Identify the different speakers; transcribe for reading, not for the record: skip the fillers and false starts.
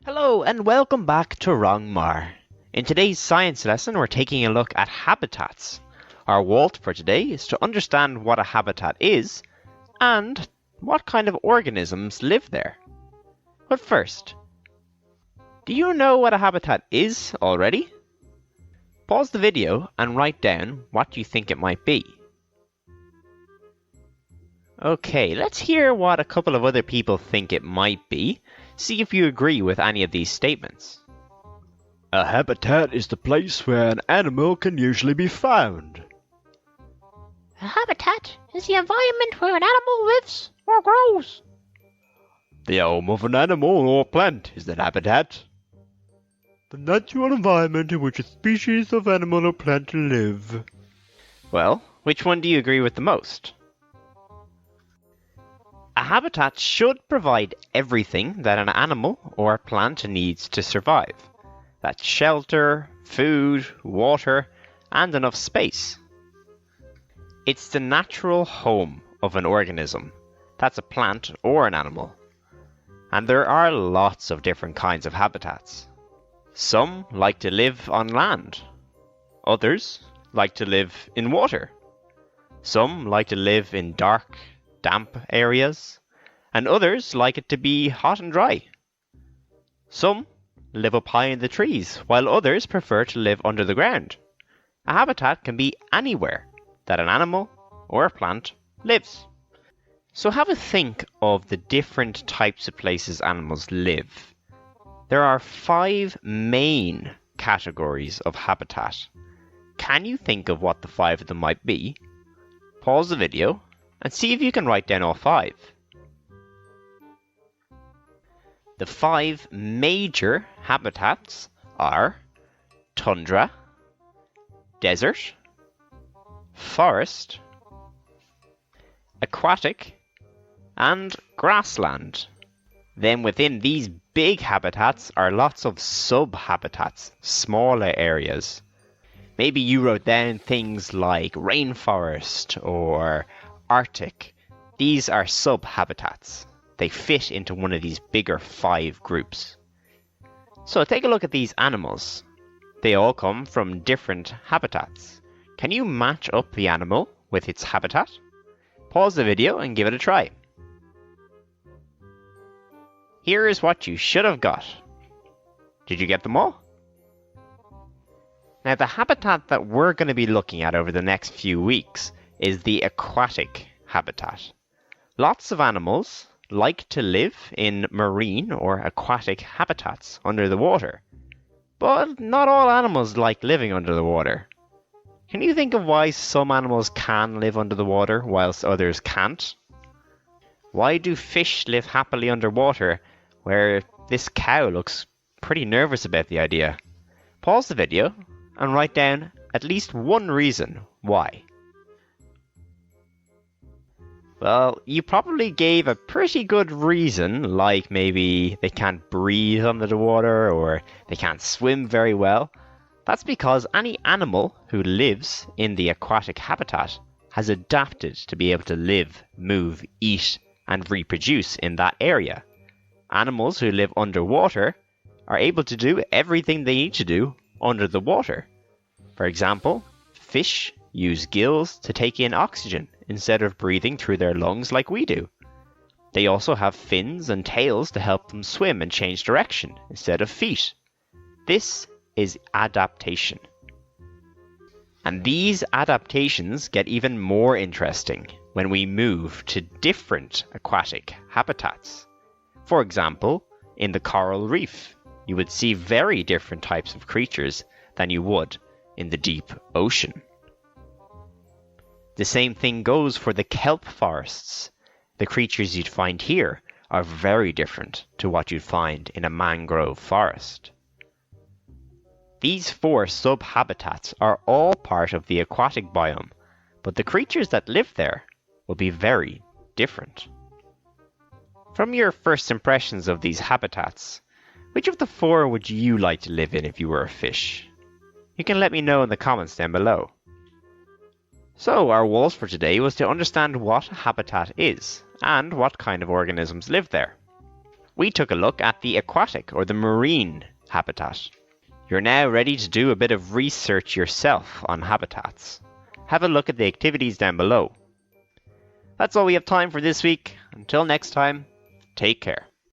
Speaker 1: Hello and welcome back to Rongmar. In today's science lesson we're taking a look at habitats. Our walt for today is to understand what a habitat is and what kind of organisms live there. But first, do you know what a habitat is already? Pause the video and write down what you think it might be. Okay, let's hear what a couple of other people think it might be. See if you agree with any of these statements.
Speaker 2: A habitat is the place where an animal can usually be found.
Speaker 3: A habitat is the environment where an animal lives or grows.
Speaker 2: The home of an animal or plant is the habitat. The natural environment in which a species of animal or plant live.
Speaker 1: Well, which one do you agree with the most? A habitat should provide everything that an animal or plant needs to survive. That's shelter, food, water, and enough space. It's the natural home of an organism. That's a plant or an animal. And there are lots of different kinds of habitats. Some like to live on land. Others like to live in water. Some like to live in dark, damp areas, and others like it to be hot and dry. Some live up high in the trees, while others prefer to live under the ground. A habitat can be anywhere that an animal or a plant lives. So have a think of the different types of places animals live. There are 5 main categories of habitat. Can you think of what the 5 of them might be? Pause the video and see if you can write down all 5. The 5 major habitats are tundra, desert, forest, aquatic, and grassland. Then within these big habitats are lots of sub-habitats, smaller areas. Maybe you wrote down things like rainforest or Arctic. These are sub-habitats. They fit into one of these bigger 5 groups. So take a look at these animals. They all come from different habitats. Can you match up the animal with its habitat? Pause the video and give it a try. Here is what you should have got. Did you get them all? Now the habitat that we're going to be looking at over the next few weeks is the aquatic habitat. Lots of animals like to live in marine or aquatic habitats under the water. But not all animals like living under the water. Can you think of why some animals can live under the water whilst others can't? Why do fish live happily underwater where this cow looks pretty nervous about the idea? Pause the video and write down at least one reason why. Well, you probably gave a pretty good reason, like maybe they can't breathe under the water or they can't swim very well. That's because any animal who lives in the aquatic habitat has adapted to be able to live, move, eat, and reproduce in that area. Animals who live underwater are able to do everything they need to do under the water. For example, fish use gills to take in oxygen instead of breathing through their lungs like we do. They also have fins and tails to help them swim and change direction instead of feet. This is adaptation. And these adaptations get even more interesting when we move to different aquatic habitats. For example, in the coral reef, you would see very different types of creatures than you would in the deep ocean. The same thing goes for the kelp forests. The creatures you'd find here are very different to what you'd find in a mangrove forest. These 4 sub-habitats are all part of the aquatic biome, but the creatures that live there will be very different. From your first impressions of these habitats, which of the 4 would you like to live in if you were a fish? You can let me know in the comments down below. So our goals for today was to understand what a habitat is and what kind of organisms live there. We took a look at the aquatic or the marine habitat. You're now ready to do a bit of research yourself on habitats. Have a look at the activities down below. That's all we have time for this week. Until next time, take care.